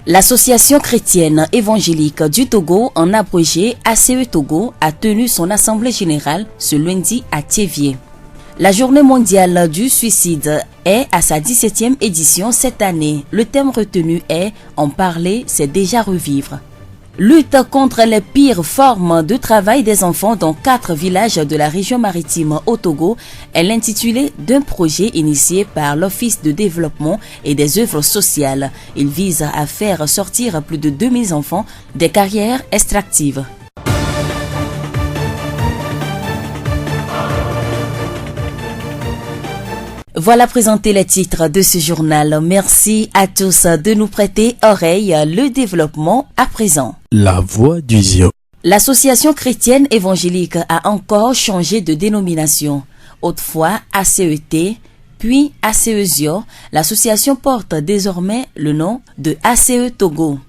L'Association chrétienne évangélique du Togo, en abrégé ACE Togo, a tenu son assemblée générale ce lundi à Thiévié. La journée mondiale du suicide est à sa 17e édition cette année. Le thème retenu est « En parler, c'est déjà revivre ». Lutte contre les pires formes de travail des enfants dans 4 villages de la région maritime au Togo est l'intitulé d'un projet initié par l'Office de développement et des œuvres sociales. Il vise à faire sortir plus de 2000 enfants des carrières extractives. Voilà présenté les titres de ce journal. Merci à tous de nous prêter oreille. Le développement à présent. La voix du Zion. L'Association chrétienne évangélique a encore changé de dénomination. Autrefois ACET, puis ACEZIO, l'association porte désormais le nom de ACE Togo.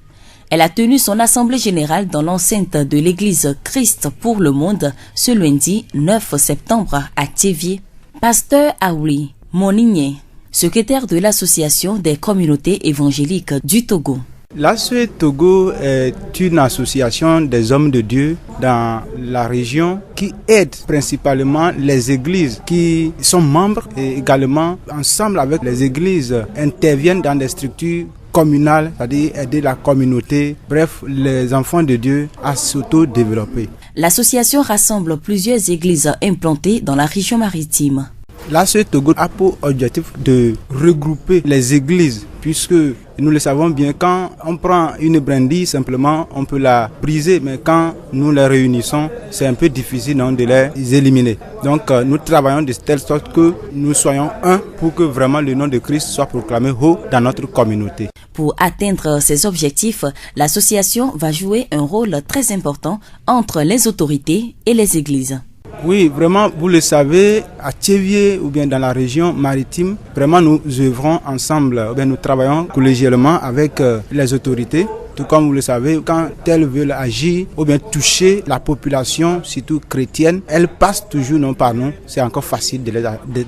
Elle a tenu son assemblée générale dans l'enceinte de l'église Christ pour le monde ce lundi 9 septembre à Thiévié. Pasteur Aouli Monigné, secrétaire de l'Association des communautés évangéliques du Togo. L'ACE Togo est une association des hommes de Dieu dans la région qui aide principalement les églises qui sont membres et également ensemble avec les églises interviennent dans des structures communales, c'est-à-dire aider la communauté, bref, les enfants de Dieu à s'auto-développer. L'association rassemble plusieurs églises implantées dans la région maritime. L'ACE Togo a pour objectif de regrouper les églises puisque nous le savons bien, quand on prend une brindille simplement on peut la briser, mais quand nous les réunissons c'est un peu difficile de les éliminer. Donc nous travaillons de telle sorte que nous soyons un pour que vraiment le nom de Christ soit proclamé haut dans notre communauté. Pour atteindre ces objectifs, l'association va jouer un rôle très important entre les autorités et les églises. Oui, vraiment, vous le savez, à Thiévié ou bien dans la région maritime, vraiment nous œuvrons ensemble, ou bien nous travaillons collégialement avec les autorités. Tout comme vous le savez, quand elles veulent agir ou bien toucher la population, surtout chrétienne, elles passent toujours non par nous, c'est encore facile de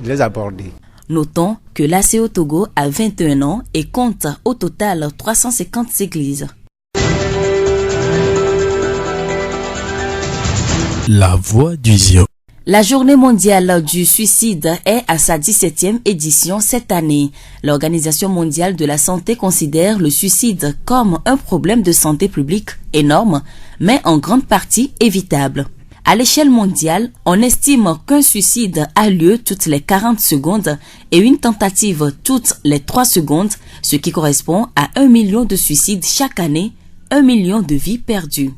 les aborder. Notons que l'ACE Togo a 21 ans et compte au total 350 églises. La voix du Zion. La journée mondiale du suicide est à sa 17e édition cette année. L'Organisation mondiale de la santé considère le suicide comme un problème de santé publique énorme, mais en grande partie évitable. À l'échelle mondiale, on estime qu'un suicide a lieu toutes les 40 secondes et une tentative toutes les 3 secondes, ce qui correspond à 1 million de suicides chaque année, 1 million de vies perdues.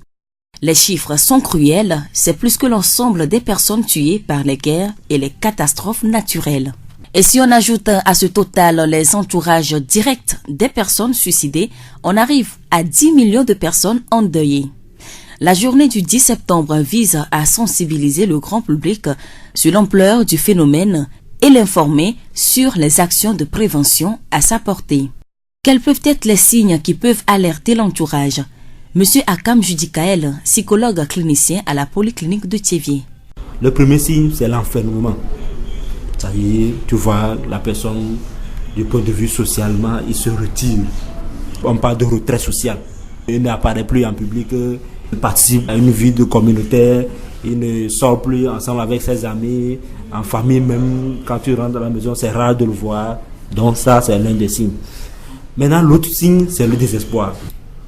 Les chiffres sont cruels, c'est plus que l'ensemble des personnes tuées par les guerres et les catastrophes naturelles. Et si on ajoute à ce total les entourages directs des personnes suicidées, on arrive à 10 millions de personnes endeuillées. La journée du 10 septembre vise à sensibiliser le grand public sur l'ampleur du phénomène et l'informer sur les actions de prévention à sa portée. Quels peuvent être les signes qui peuvent alerter l'entourage ? Monsieur Akam Judikael, psychologue clinicien à la polyclinique de Thiévié. Le premier signe, c'est l'enfermement. C'est-à-dire, tu vois, la personne, du point de vue socialement, il se retire. On parle de retrait social. Il n'apparaît plus en public, il participe à une vie de communautaire, il ne sort plus ensemble avec ses amis, en famille même, quand tu rentres dans la maison, c'est rare de le voir. Donc ça, c'est l'un des signes. Maintenant, l'autre signe, c'est le désespoir.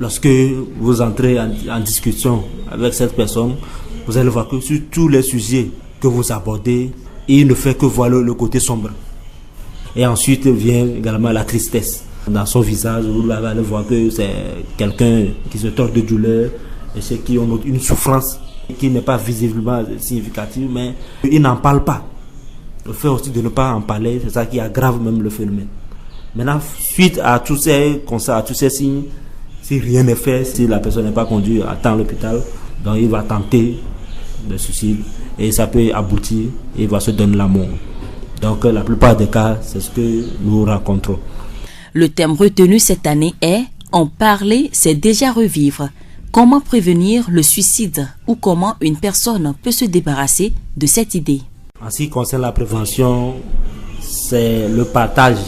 Lorsque vous entrez en discussion avec cette personne, vous allez voir que sur tous les sujets que vous abordez, il ne fait que voir le côté sombre. Et ensuite vient également la tristesse. Dans son visage, vous allez voir que c'est quelqu'un qui se tord de douleur et ceux qui ont une souffrance qui n'est pas visiblement significative, mais il n'en parle pas. Le fait aussi de ne pas en parler, c'est ça qui aggrave même le phénomène. Maintenant, suite à tous ces constats, à tous ces signes, si rien n'est fait, si la personne n'est pas conduite à temps à l'hôpital, donc il va tenter le suicide et ça peut aboutir et il va se donner la mort. Donc la plupart des cas, c'est ce que nous rencontrons. Le thème retenu cette année est « En parler, c'est déjà revivre ». Comment prévenir le suicide ou comment une personne peut se débarrasser de cette idée? En ce qui concerne la prévention, c'est le partage.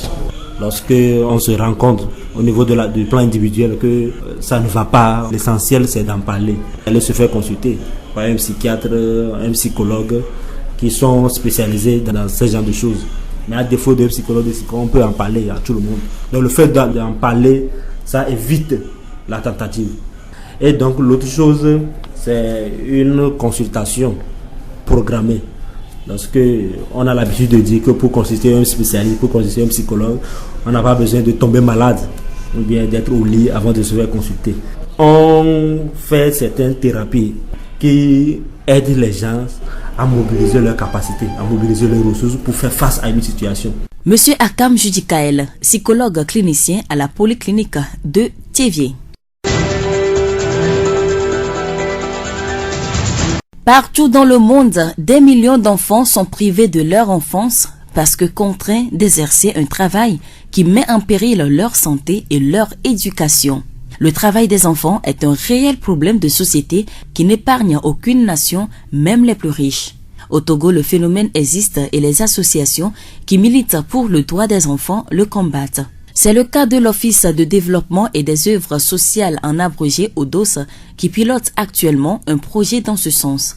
Lorsque on se rencontre au niveau du plan individuel que ça ne va pas. L'essentiel, c'est d'en parler. Aller se faire consulter par un psychiatre, un psychologue qui sont spécialisés dans ce genre de choses. Mais à défaut d'un psychologue, on peut en parler à tout le monde. Donc le fait d'en parler, ça évite la tentative. Et donc l'autre chose, c'est une consultation programmée. Parce qu'on a l'habitude de dire que pour consulter un spécialiste, pour consulter un psychologue, on n'a pas besoin de tomber malade ou bien d'être au lit avant de se faire consulter. On fait certaines thérapies qui aident les gens à mobiliser leurs capacités, à mobiliser leurs ressources pour faire face à une situation. Monsieur Akam Judikael, psychologue clinicien à la polyclinique de Thiévier. Partout dans le monde, des millions d'enfants sont privés de leur enfance parce que contraints d'exercer un travail qui met en péril leur santé et leur éducation. Le travail des enfants est un réel problème de société qui n'épargne aucune nation, même les plus riches. Au Togo, le phénomène existe et les associations qui militent pour le droit des enfants le combattent. C'est le cas de l'Office de développement et des œuvres sociales en abrégé ODOS qui pilote actuellement un projet dans ce sens.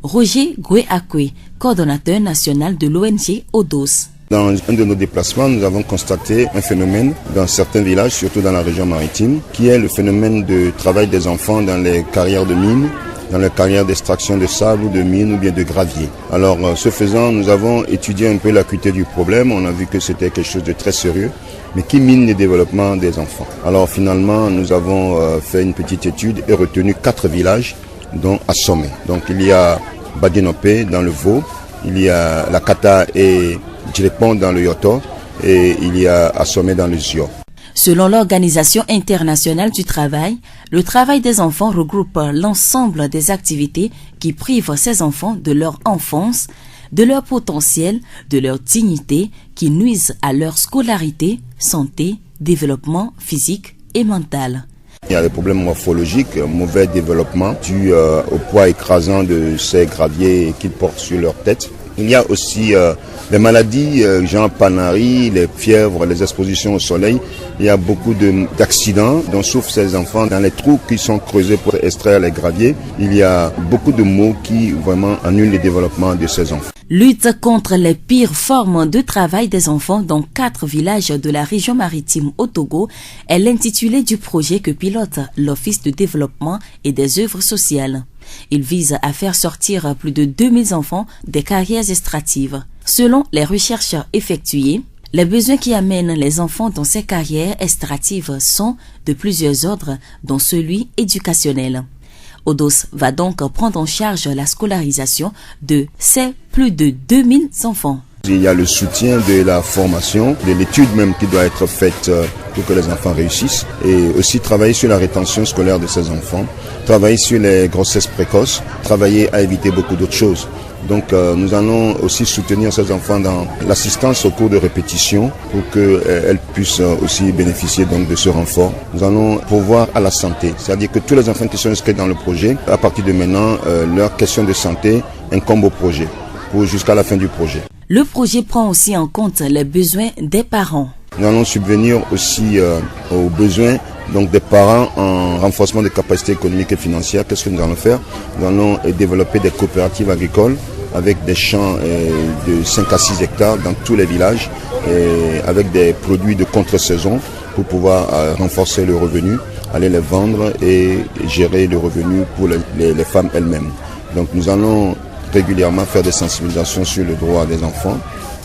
Roger Goué-Akwe, coordonnateur national de l'ONG ODOS. Dans un de nos déplacements, nous avons constaté un phénomène dans certains villages, surtout dans la région maritime, qui est le phénomène de travail des enfants dans les carrières de mines, dans les carrières d'extraction de sable ou de mine ou bien de gravier. Alors, ce faisant, nous avons étudié un peu l'acuité du problème. On a vu que c'était quelque chose de très sérieux, mais qui mine le développement des enfants. Alors, finalement, nous avons fait une petite étude et retenu 4 villages, dont Assomé. Donc, il y a Badinopé dans le Vaud, il y a la Kata et Djirepon dans le Yoto et il y a Assomé dans le Zio. Selon l'Organisation internationale du travail, le travail des enfants regroupe l'ensemble des activités qui privent ces enfants de leur enfance, de leur potentiel, de leur dignité, qui nuisent à leur scolarité, santé, développement physique et mental. Il y a des problèmes morphologiques, mauvais développement dû au poids écrasant de ces graviers qu'ils portent sur leur tête. Il y a aussi des maladies, genre panarie, les fièvres, les expositions au soleil. Il y a beaucoup d'accidents dont souffrent ces enfants dans les trous qui sont creusés pour extraire les graviers. Il y a beaucoup de maux qui vraiment annulent le développement de ces enfants. Lutte contre les pires formes de travail des enfants dans 4 villages de la région maritime au Togo est l'intitulé du projet que pilote l'Office de développement et des œuvres sociales. Il vise à faire sortir plus de 2000 enfants des carrières extractives. Selon les recherches effectuées, les besoins qui amènent les enfants dans ces carrières extractives sont de plusieurs ordres, dont celui éducationnel. ODOS va donc prendre en charge la scolarisation de ces plus de 2000 enfants. Il y a le soutien de la formation, de l'étude même qui doit être faite pour que les enfants réussissent, et aussi travailler sur la rétention scolaire de ces enfants, travailler sur les grossesses précoces, travailler à éviter beaucoup d'autres choses. Donc nous allons aussi soutenir ces enfants dans l'assistance au cours de répétition pour qu'elles puissent aussi bénéficier donc de ce renfort. Nous allons pourvoir à la santé, c'est-à-dire que tous les enfants qui sont inscrits dans le projet, à partir de maintenant, leur question de santé incombe au projet, jusqu'à la fin du projet. Le projet prend aussi en compte les besoins des parents. Nous allons subvenir aussi aux besoins donc des parents en renforcement des capacités économiques et financières. Qu'est-ce que nous allons faire? Nous allons développer des coopératives agricoles avec des champs de 5 à 6 hectares dans tous les villages, avec des produits de contre-saison pour pouvoir renforcer le revenu, aller les vendre et gérer le revenu pour les femmes elles-mêmes. Donc nous allons régulièrement faire des sensibilisations sur le droit des enfants.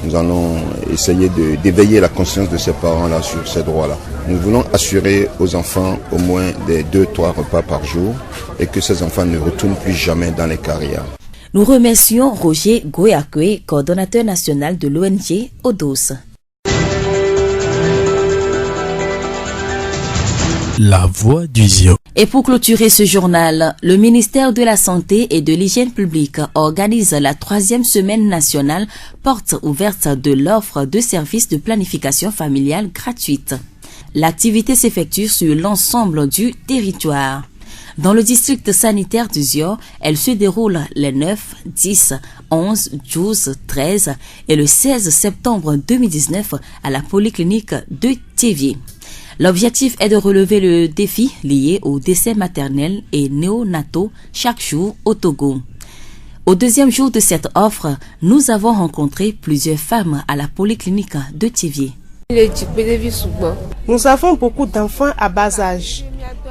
Nous allons essayer d'éveiller la conscience de ces parents-là sur ces droits-là. Nous voulons assurer aux enfants au moins des 2-3 repas par jour et que ces enfants ne retournent plus jamais dans les carrières. Nous remercions Roger Goué-Akwe, coordonnateur national de l'ONG ODOS. La voix du Zio. Et pour clôturer ce journal, le ministère de la Santé et de l'Hygiène publique organise la 3e semaine nationale porte ouverte de l'offre de services de planification familiale gratuite. L'activité s'effectue sur l'ensemble du territoire. Dans le district sanitaire du Zio, elle se déroule les 9, 10, 11, 12, 13 et le 16 septembre 2019 à la polyclinique de Thiévier. L'objectif est de relever le défi lié aux décès maternels et néonataux chaque jour au Togo. Au deuxième jour de cette offre, nous avons rencontré plusieurs femmes à la polyclinique de Thiévié. Nous avons beaucoup d'enfants à bas âge.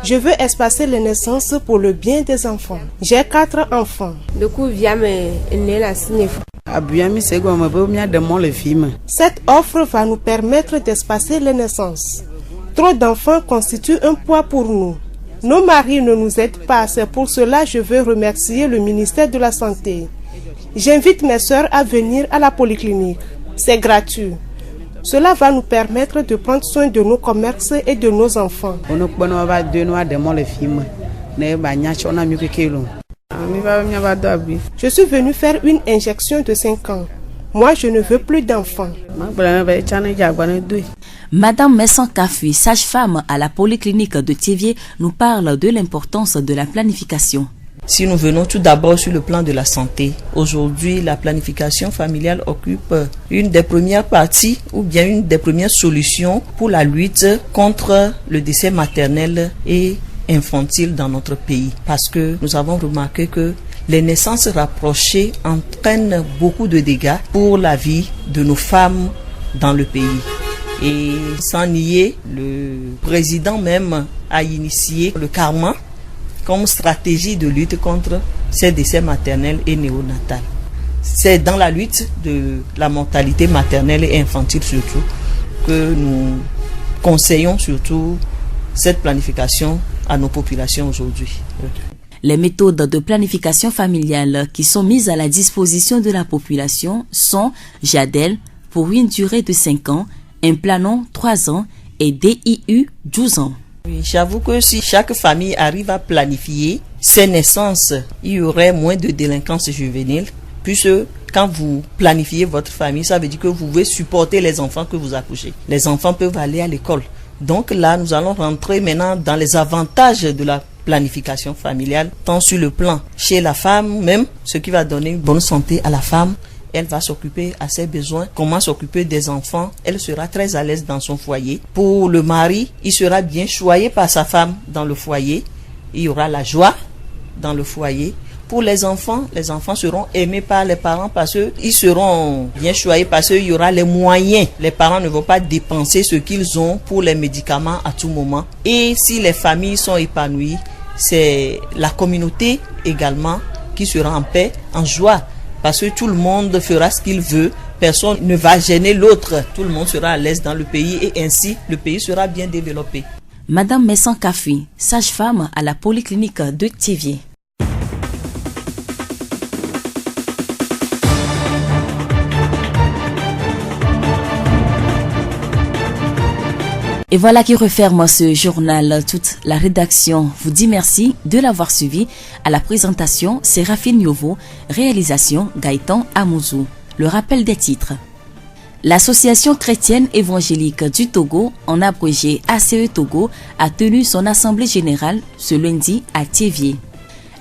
Je veux espacer les naissances pour le bien des enfants. J'ai 4 enfants. Cette offre va nous permettre d'espacer les naissances. Trop d'enfants constituent un poids pour nous. Nos maris ne nous aident pas, c'est pour cela que je veux remercier le ministère de la Santé. J'invite mes sœurs à venir à la polyclinique. C'est gratuit. Cela va nous permettre de prendre soin de nos commerces et de nos enfants. Je suis venue faire une injection de 5 ans. Moi, je ne veux plus d'enfants. Madame Messan Kafi, sage-femme à la polyclinique de Thiévié, nous parle de l'importance de la planification. Si nous venons tout d'abord sur le plan de la santé, aujourd'hui la planification familiale occupe une des premières parties ou bien une des premières solutions pour la lutte contre le décès maternel et infantile dans notre pays. Parce que nous avons remarqué que les naissances rapprochées entraînent beaucoup de dégâts pour la vie de nos femmes dans le pays. Et sans nier, le président même a initié le Karma comme stratégie de lutte contre ces décès maternels et néonatals. C'est dans la lutte de la mortalité maternelle et infantile surtout que nous conseillons surtout cette planification à nos populations aujourd'hui. Les méthodes de planification familiale qui sont mises à la disposition de la population sont JADEL pour une durée de 5 ans, Implanon 3 ans et DIU 12 ans. Oui, j'avoue que si chaque famille arrive à planifier ses naissances, il y aurait moins de délinquance juvénile, puisque quand vous planifiez votre famille, ça veut dire que vous pouvez supporter les enfants que vous accouchez. Les enfants peuvent aller à l'école. Donc là, nous allons rentrer maintenant dans les avantages de la planification familiale, tant sur le plan chez la femme même, ce qui va donner une bonne santé à la femme. Elle va s'occuper à ses besoins. Comment s'occuper des enfants? Elle sera très à l'aise dans son foyer. Pour le mari, il sera bien choyé par sa femme dans le foyer. Il y aura la joie dans le foyer. Pour les enfants seront aimés par les parents parce qu'ils seront bien choyés parce qu'il y aura les moyens. Les parents ne vont pas dépenser ce qu'ils ont pour les médicaments à tout moment. Et si les familles sont épanouies, c'est la communauté également qui sera en paix, en joie. Parce que tout le monde fera ce qu'il veut, personne ne va gêner l'autre, tout le monde sera à l'aise dans le pays et ainsi le pays sera bien développé. Madame Messan Kafi, sage-femme à la polyclinique de Thiévié. Et voilà qui referme ce journal. Toute la rédaction vous dit merci de l'avoir suivi. À la présentation, Séraphine Yovo, réalisation Gaëtan Amouzou. Le rappel des titres. L'Association chrétienne évangélique du Togo, en abrégé ACE Togo, a tenu son assemblée générale ce lundi à Thiévié.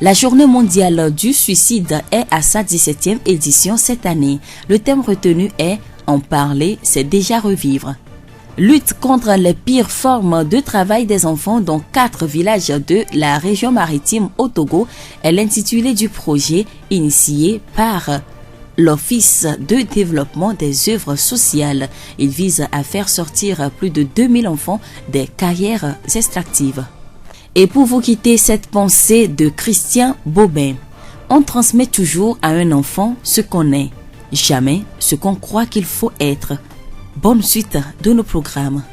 La journée mondiale du suicide est à sa 17e édition cette année. Le thème retenu est « En parler, c'est déjà revivre ». Lutte contre les pires formes de travail des enfants dans 4 villages de la région maritime au Togo est l'intitulé du projet initié par l'Office de développement des œuvres sociales. Il vise à faire sortir plus de 2000 enfants des carrières extractives. Et pour vous quitter cette pensée de Christian Bobin, on transmet toujours à un enfant ce qu'on est, jamais ce qu'on croit qu'il faut être. Bonne suite de nos programmes.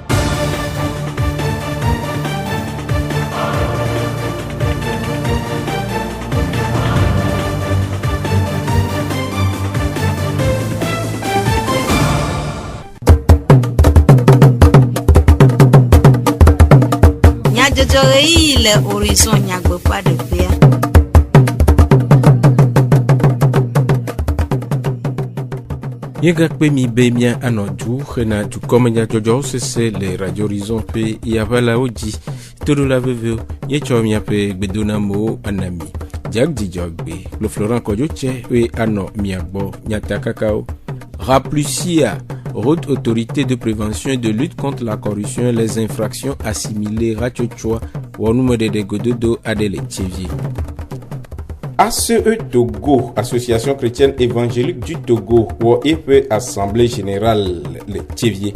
Le horizon n'y pas de paix. Yega kpe mi be mia anodu hena dukɔme nyadzɔdzɔwo sese le Radio Horizon ƒe yaʋalawo dzi to ɖo la veveo míetsɔ miaƒe gbedonamewo ana mi dziadzidzɔgbe kple Florent Kɔdzotse woe anɔ mia gbɔ nyatakakawo raplusia Haute Autorité de prévention et de lutte contre la corruption et les infractions assimilées Ratchochwa Wanoume de Gododo Adele Tchevier. ACE Togo, Association chrétienne évangélique du Togo, ou EP Assemblée générale, le Tchevier.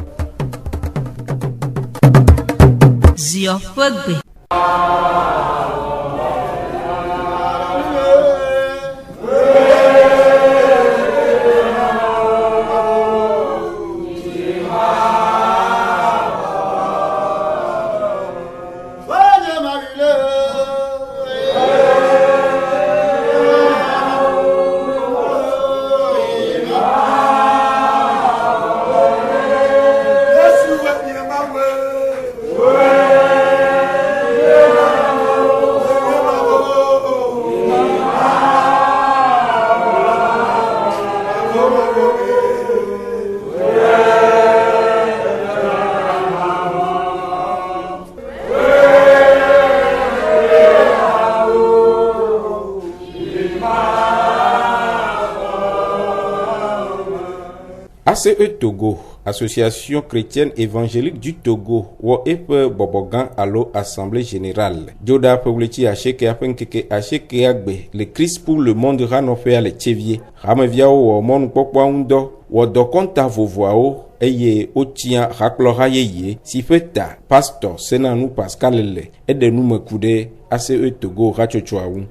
ACE Togo, Association chrétienne évangélique du Togo, ou EP Bobogan Allo Assemblée générale. Joda Poglechi Acheke Apenkeke Acheke Agbe, le Christ pour le monde Ranofea le Tchevier. Rameviao ou Mon Pokwa Undo, ou Dokonta Vovoao, Eye Otia Raklora Yeye, Sifeta, Pastor Senanou Pascalele, et de nous me couder ACE Togo Rachochoaou.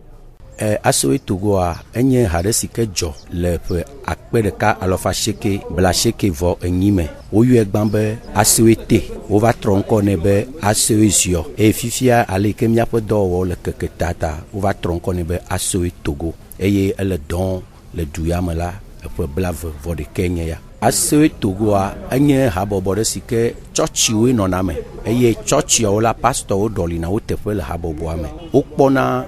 ACE Togo a enye hade sike jo le pe akpe deka alofa sheke bla sheke vo enyime o yu egbambe ACE te o va tronko ne be ACE zio e fifia ale kemia pe do wo le keketata o va tronko ne be ACE Togo eye ele don le duyamela e pe blave vo de Kenya ya ACE Togo a enye habobo de sike church we noname eye church ya la pastor o dolina o tefe le habobo ame o kpona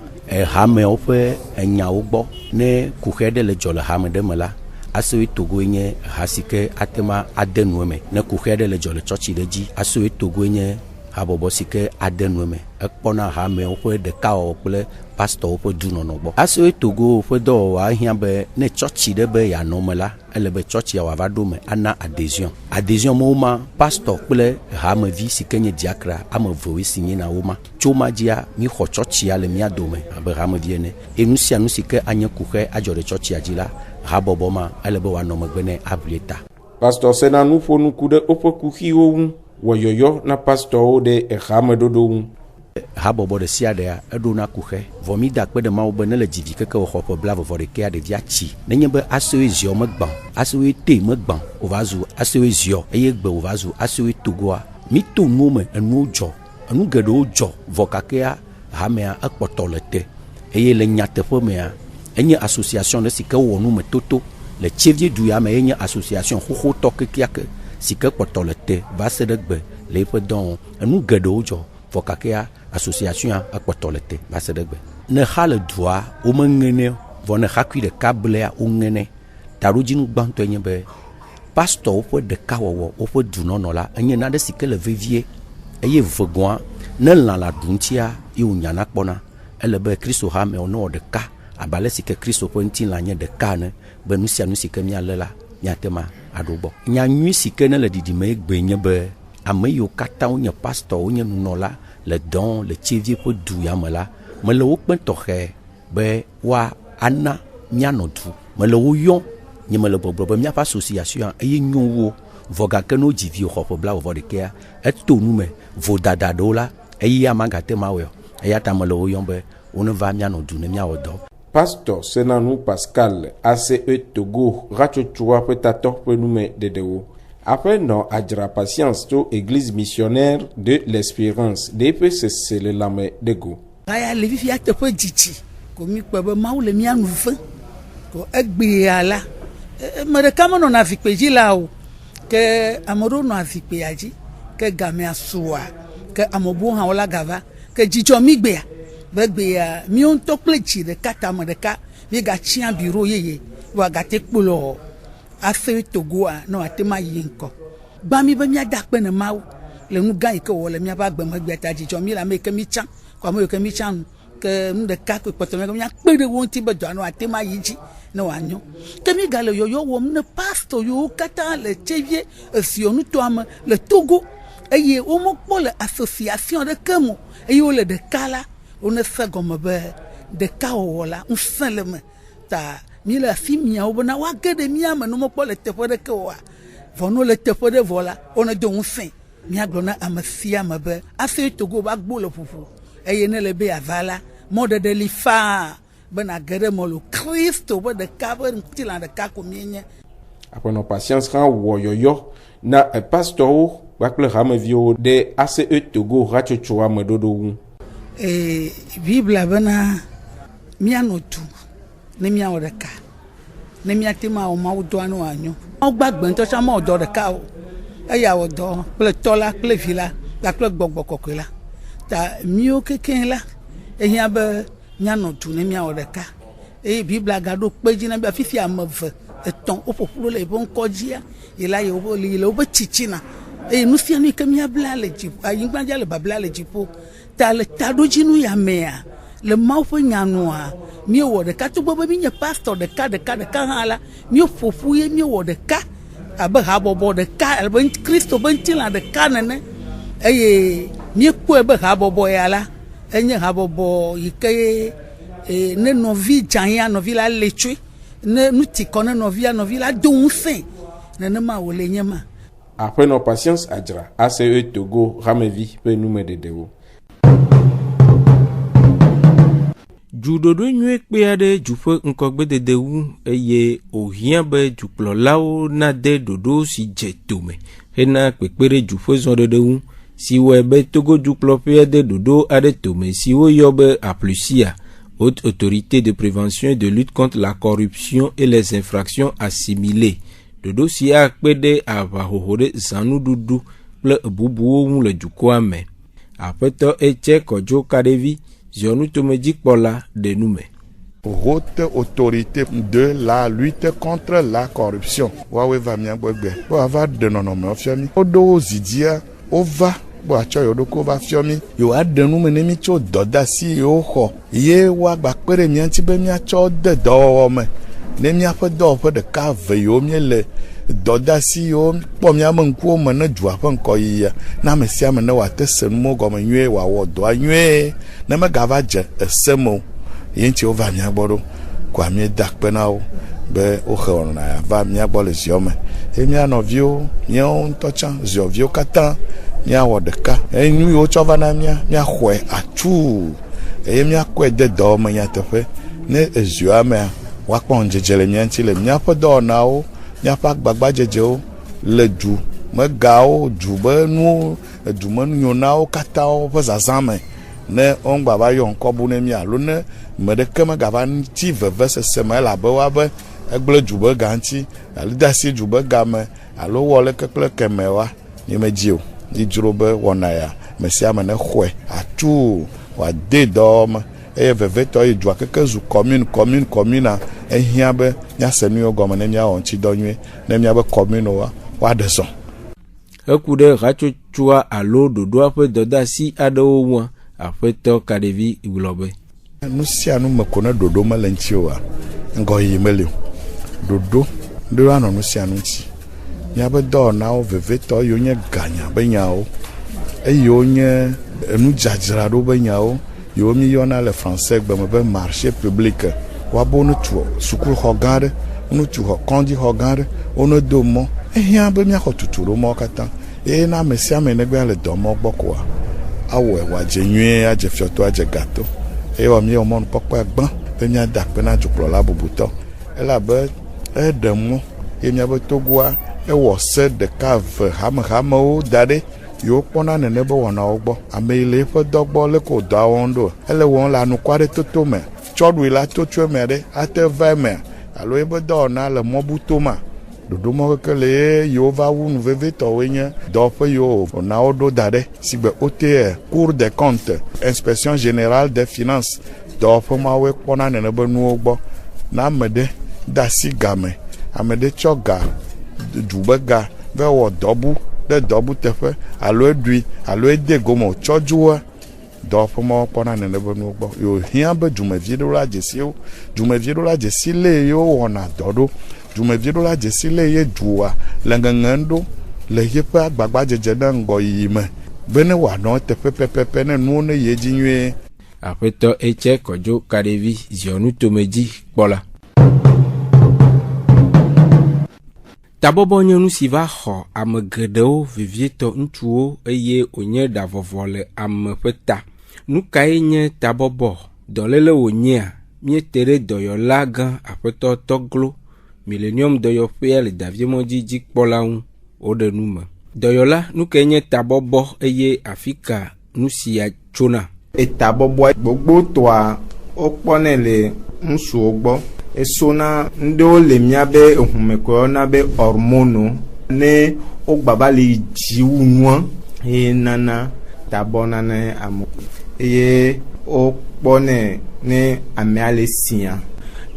hame ofe enya ugbo ne kuhede le jole hame de mala ACE Togo nye hasike atema adenueme ne kuhede le jole chochi deji ACE Togo nye habobo sike adenueme ekpona hame ofe de ka ople pastor ofe dunonobo ACE Togo ofe do wa hiabe ne chochi de be ya nomela elebe chochi ya wavadome ana adhesion moma pastor ple hame vi sike nye diakra ame vowi sinye na uma choma dia mi ho chochi ya le mi adome abe hame viene enusia nusike anye kuhe ajore chochi ajila haboboma elebe wa nomegbene ablieta pastor Senanou fo nu kude ope kuhi ou woyoyo na pastor de hame dodo habobo de siadea edona kuhe vomida kpe de mawo bene le jivi keke wo xoƒe bla vovo de ke de viachi nenye be ACE zio megban ACE te megban o va zu ACE zio eye gbe o va zu ACE Togoa mi to nume enu jo enu gedo jo vokakea hamea ekpoto le te eye le nyateƒe mea enye association de sike wo nume toto le Tchevier du ya me enye association xoxo to kekiake sike kpoto le te va se de gbe le pe don enu gedo jo vokakea association a kpotolete basedegbe ne hale doa o mengene vone hakui de kablea o ngene tarujinu gbanto nyebe pastor o de kawo o fo dunono la enye na de sikele vivie eye vegwa ne la la duntia i unyana kpona elebe Kristo ha me ono de ka abale sike Kristo pontin la nye de ka ne benusia nu sike mi alela nyatema adobo nya nyu sike ne le didime egbe nyebe ameyo kata onye pastor onye nunola le don le Tchevier po du yamela me le wo kpentoxe be wa ana miano du me le wo yon nye me le bobro be mia association eye nyowo voga ke no jivi xo po bla vo de ke eto nume vo dada do la eye amagate mawe eya ta me le wo yon be on va miano du ne mia odo pastor Senanou Pascal ACE Togo Rachochoa petator pe nume dedewo. Après non adjra patience to église missionnaire de l'espérance DPC c'est le lame de go. Aya levi fi ate po jichi ko mi pe be mawu le mi anu fe ko egbe ala me de kama no na fi pe ji la o ke amoro no afi pe aji ke game asua ke amobo han wala gava ke jicho mi gbe ya be gbe ya mi on to plechi de kata mo de ka mi ga chia bureau yeye wa ga te kpolo ACE Togo a no atema yinko gba mi be mi ada pe na mawu le nu gan ke wo le mi ba gbe mo gbe ta jicho mi la me ke mi chan kwa mo ke mi chan ke nu de ka ko poto me ke mi pe de won ti be do no atema yiji ne w'anyo ke mi gale yoyo wɔm ne pastor yo kata le tsevie esionu toame le Togo eye wo mo kpɔ le association de kemo eye wo le ɖeka la wo ne se gɔme be ɖeka wɔwɔ la ŋusẽ le me ta mi le afi miawo bena woage ɖe mia me ne mo kpɔ le teƒe ɖeke oa vɔ no le teƒe ɖe vɔ la wo ne do ŋusẽ miagblɔ na ame sia me be afi Togo ba gbo le ƒuƒu eye ne le be ava la mɔɖeɖe li faa bena ge ɖe mɔlo Kristo be ɖeka be ŋutilã ɖeka ko mienye. Aƒenɔ Patience hã wɔ yɔyɔ na pastorwo kpakple hameviwo ɖe ACE Togo hatsotso ameɖoɖo ŋu. Biblia bena mianɔ tu ne miawɔ ɖeka ne miate ma wɔ mawu dɔa ne wòanyo. Mawu gbagbe ŋutɔ tsã mawɔ dɔ ɖeka o eya wɔ dɔ kple tɔ la kple vi la kple gbɔgbɔ kɔkɔe la ta miwo kekeŋ la ehiã be mianɔ tu ne miawɔ ɖeka eye Biblia gaɖo kpe dzi na be afi sia ame eve etɔ̃ woƒoƒu le yewo ŋkɔ dzia ye la ye wobe tsitsina eye nu sia nu yi ke miabla le dziƒo anyigba dza le babla le dziƒo ta le taɖodzinu ya mea le Mawu ƒe nyanua miewɔ ɖeka togbɔ be mi nye pastor ɖeka hã la mieƒoƒu ye miewɔ ɖeka abe habɔbɔ ɖeka abe Kristo be ŋutilã ɖeka nene eye miekpɔe be habɔbɔ ya la enye habɔbɔ yi ke ne nɔvi dzanya nɔvi la le tsoe ne nu ti kɔ ne nɔvi la do ŋusẽ nenema wòle nye ma. Aƒenɔ Patience Adzra ACE Togo hamevi ƒe numeɖeɖewo. Dzuɖoɖo nyuie kpe aɖe dzu ƒe ŋkɔgbedede wu eye wòhiã be dzukplɔlawo nade ɖoɖo si dze tome hena kpekpe ɖe dzu ƒe zɔɖeɖe ŋu si wɔe be Togo dzukplɔƒea de ɖoɖo aɖe tome si woyɔ be APLUSIA, Haute Autorité de Prévention et de Lutte contre la Corruption et les Infractions Assimilées. Ɖoɖo si akpe ɖe aʋahoho ɖe zãnuɖuɖu kple bubuwo ŋu le dukɔa me. Aƒetɔ Etse Kɔdzo Kaɖevi Zionutomedzikpɔla ɖe nume. Haute autorité de la lutte contre la corruption. Wawe va miagbegbe. Wa va de nɔnɔme fiami. Wodo zidia, wova bo atsɔ yoɖoko va fiami. Yo aɖe nume ne mi tso dɔdasi yo xɔ. Ye wa gba kpe ɖe mia ŋuti be miatsɔ de dɔwɔwɔ me. Ne miaƒe dɔwɔƒe ɖeka ve yiwo miele dɔdasi yiwo kpɔ miame ŋkuwo me ne dua ƒe ŋkɔyiyia na ame sia ame ne wòate se nuwo gɔme nyuie wòawɔ dɔa nyuie ne megava dze ese me o ye ŋuti wova mia gbɔ ɖo koa mieda kpe na wo be woxe wɔna va mia gbɔ le ziɔ me ye mia nɔviwo miawo ŋutɔ tsã ziɔviwo katã miawɔ ɖeka eye nu yiwo tsɔ va na miaxɔe atu eye miakɔe de dɔwɔme nyateƒe ne ezioa mea wakpɔ ŋdzedze le mia ŋuti le miaƒe dɔwɔnawo miaƒe agbagbadzedzewo le du megawo du be nuwo dumenuyonawo katã woƒe zazã me ne wongba yɔ ŋkɔbu ne mi alo ne me ɖeke megava ti veve sese me elabe woabe egblẽ du be ga ŋuti alo de asi du be ga me alo wɔ leke kple keme wa nyemedzi o dzidzro be wɔna ya me sia me ne xɔe atu wòade dɔwɔme eye vevetɔ yi dua keke zu commune ehiã be miase nuwo gɔme ne miawɔ ŋuti dɔ nyuie ne miabe commune woaɖe zɔ. Eku ɖe hatsotsoa alo ɖoɖoa ƒe dɔdeasi aɖewo ŋua Aƒetɔ Kaɖevi gblɔ be nu sia nu me ko ne ɖoɖo mele ŋuti oa ŋgɔyiyi meli o ɖoɖo ɖe woanɔ nu sia nu ŋuti miabe dɔwɔnawo vevetɔ yiwo nye ganya be nyawo eyiwo nye enudzadzraɖo be nyawo yiwo mi yɔna le français gbeme be marché public woabe wonetu sukuxɔ gã aɖe wonetu kɔndixɔ gã aɖe wonedo mɔ ehiã be miaxɔ tutu ɖo mɔwo katã eye na ame sia ame negbe le dɔ mɔ gbɔ koa awɔe wòadze nyuie adze fiɔtɔ adze gato eye wɔ miewɔ mɔnukpɔkpɔe gbã be miada akpe na dzukplɔla bubutɔ elabe eɖe mɔ ye miabe Togoa ewɔ se ɖeka ve hamehamewo da ɖe yiwo kpɔna nene be wɔnawo gbɔ ame yi le eƒe dɔ gbɔ leke wò dɔa wɔm ɖo ele wɔm le anukua ɖe toto me tsɔ ɖui la totsoe me ɖe ate va me alo ebe dɔwɔna le mɔbuto ma ɖoɖo mɔ keke le ye yiwo va wu nu vevetɔwoe nye dɔwɔƒe yiwo wɔnawo ɖo da ɖe si gbe OTR Cour des comptes Inspection Générale des Finances dɔwɔƒe mawoe kpɔna nene be nuwo gbɔ na ame ɖe de asi game ame ɖe tsɔ ga du be ga ve wɔ dɔbu ɖe dɔbu teƒe alo eɖui alo ede gome tsɔdzoa dɔ ƒe ma kpɔna nene be nuwo gbɔ yo hiã be dzumevi ɖo la dzesiwo dzumevi ɖo la dzesi le yo wɔna dɔ ɖo dzumevi ɖo la dzesi le ye dzua le ŋeŋem ɖo le yeƒe agbagbadzedze ɖe ŋgɔ yiyi me be ne wòanɔ teƒe pɛpɛpɛ ne nuwo ne ye dzi nyuie. Aƒetɔ Etse Kɔdzo Kaɖevi ziɔnu tomedzi kpɔla. Tabɔbɔ nye nu si va xɔ ame geɖewo vevietɔ ŋutsuwo eye wònye ɖavɔvɔ le ame ƒe ta. Nu kae nye tabɔbɔ? Dɔléle wònyea, miete ɖe dɔyɔla gã aƒetɔ Tɔglo Millennium dɔyɔƒea le Daviemɔdzi dzikpɔla ŋu woɖe nu me. Dɔyɔla, nu kae nye tabɔbɔ eye afi ka nu sia tsona? Etabɔbɔ gbogbo tɔa wokpɔnɛ le ŋutsuwo gbɔ. Esona ndewo le miabe ehumekɔ na be hormono ne wo gbaba le dziwu nua eye nana tabɔ nane amo eye wo kpɔnɛ ne amea le sia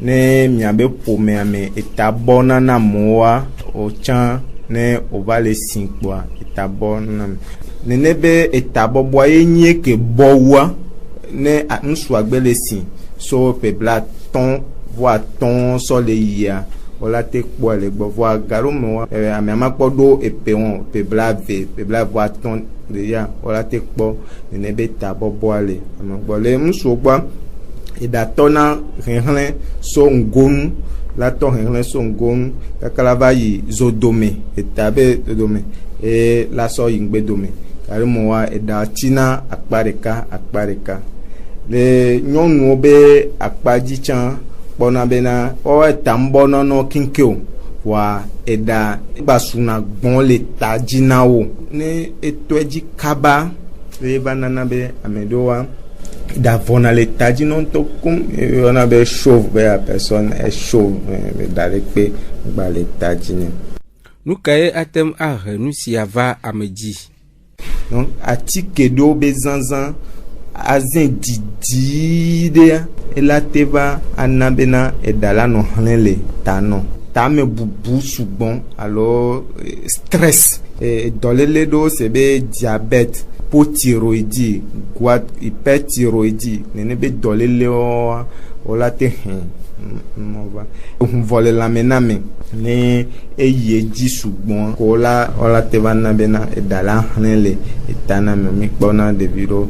ne miabe ƒomea me etabɔ nana amewoa wotsã ne wova le si kpoa etabɔ nana me nene be etabɔbɔa ye nye ke bɔwua ne ŋutsua gbe le si so pe bla tɔn voa tɔn sɔ le yia wòla te kpɔ le gbɔ voa garo me wa amiama kpɔ ɖo epe wɔn pe bla voa tɔn le ya wòla te kpɔ nene be tabɔbɔa le ame gbɔ le ŋutsuwo gbɔ eɖatɔ na xexlẽ so ŋgonu la tɔ xexlẽ so ŋgonu kaka la va yi zodome eta be zodome eye la sɔ yi ŋgbedome garo me wa eɖa tina akpa ɖeka le nyɔnuwo be akpadzi tsã kpɔna bena o etambɔnɔnɔ kinkeo wa eda gbasuna gbɔn le ta dzi na wo ne etɔe dzi kaba eva nana be ame ɖewo wa da vɔna le ta dzi na ŋutɔ kum yɔna be chauve be la personne est chauve da le kpe gba le ta dzi ne. Nu kae atem ahe nu sia va ame dzi? Donc atike ɖewo be zãzã azẽ didi ɖea ela te va ana bena eɖa la nɔ xlẽ le ta nɔ tame bubu sugbɔn alo stress dɔléle ɖewo se be diabète hypothyroïdie hyperthyroïdie nene be dɔlélewoa wola te ehunvɔ le lãme na me ne eyi edzi sugbɔn ko wola te va na bena eɖa la xlẽ le eta na me mi kpɔna ɖevi ɖewo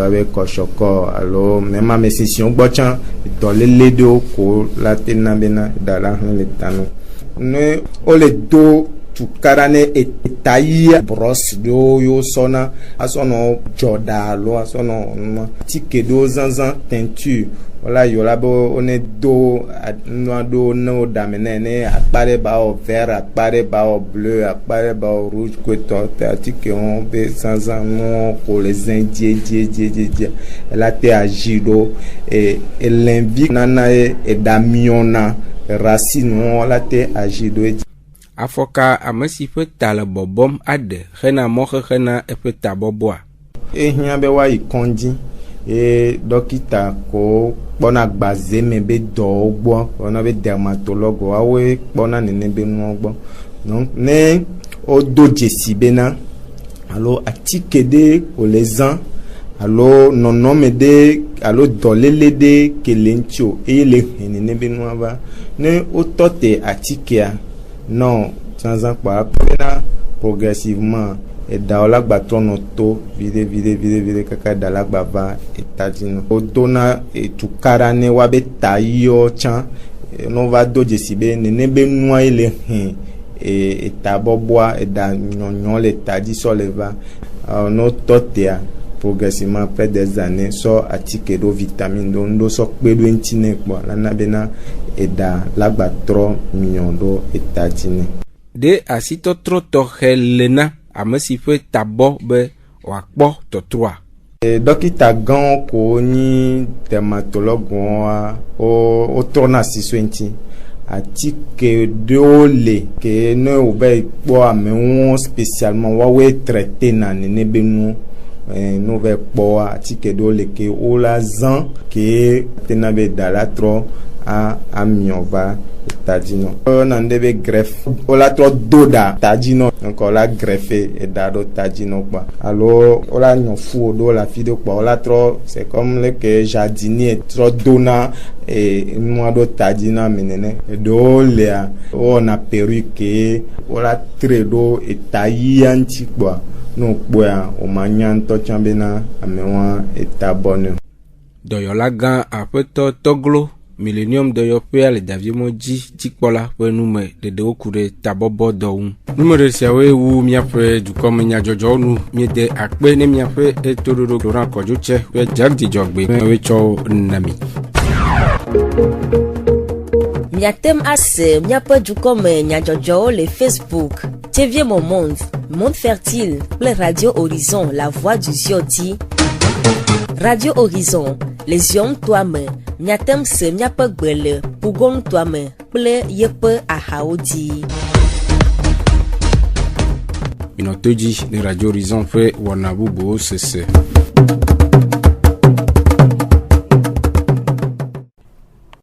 abe kɔsɔkɔ alo mɛma me sisiwo gbɔ tsã dɔléle ɖewo ko la te na bena eɖa la xlẽ le ta no ne wole do tukara ne eta yia brosse ɖewo yo sɔna asɔnɔ dzɔɖa alo asɔnɔ numa tike ɖewo zãzã teinture wala yola be one do nua ɖewo ne wo ɖame ne akpa ɖe ba wɔ vert akpa ɖe ba wɔ bleu akpa ɖe ba wɔ rouge kotɔ te atike wo be zãzã nuwo ko le zẽ dziedziedziedziedzia ela te azi ɖo elẽvi nana ye eɖa miɔna racine wo la te azi ɖo edzi. Afɔka ame si ƒe ta le bɔbɔm aɖe hena mɔxexe na eƒe tabɔbɔa. Ehiã be woayi kɔndzi ye dɔkita ko kpɔna gbaze me be dɔwo gbɔ wɔna be dermatologue woawoe kpɔna nene be nuwo gbɔ donc ne wodo dzesi bena alo atike ɖe wòle zã alo nɔnɔme ɖe alo dɔléle ɖe ke le ŋuti o eye le he nene be nua va ne wotɔ te atikea non zãzã kpa bena progressivement eɖawo la gba trɔ nɔ to viɖe kaka eɖa la gba va eta dzi nɔ wodona etukara ne wa be ta yiwo tsã ne va do dzesi be nene be nua ye le he eta bɔbɔa eɖa nyɔnyɔ le ta dzi sɔ le va ne wotɔ tea progressivement après des années sɔ atike ɖo vitamine ɖo ŋɖo sɔ kpe ɖo eŋuti ne kpɔ lana bena eɖa la gba trɔ miɔ ɖo eta dzi ne. Ɖe asitɔtrɔ tɔxɛ le na ame si ƒe tabɔ be wòakpɔ tɔtrɔa. Dɔkita gãwo ko nyi dermatologue wotrɔna asi so eŋuti atike ɖewo le ke ne wòva kpɔ amewo spécialement woawoe traité na nene be nuwo ne wòva kpɔa atike ɖewo le ke wola zã ke tena be eɖa la trɔ amiɔ va tadino nandebe greffe ola tro doda tadino donc ola greffe et dado tadino quoi alors ola no fu do la fide quoi ola tro c'est comme le que jardinier tro dona et moi do tadina menene do lea on a perruque ola tredo et tayi anti quoi no boya o manyanto chambena amewa etabone doyola gan apeto toglo Millennium de Yopé le Davier Moji Tikpola pour nous me de okure tabobo doun numéro siawe wu miape du comme nya jojo nu mi de akpe ne miape e tororo doran kojo che we jagdi jogbe we cho nami Miatem assez miape du comme nya jojo le Facebook TV mon monde fertile le Radio Horizon la voix du Zioti Radio Horizon les yom toi-même Miatem se miape gbele pugon toi-même ple yepe ahaodi Inotoji de Radio Horizon fait wanabubo sese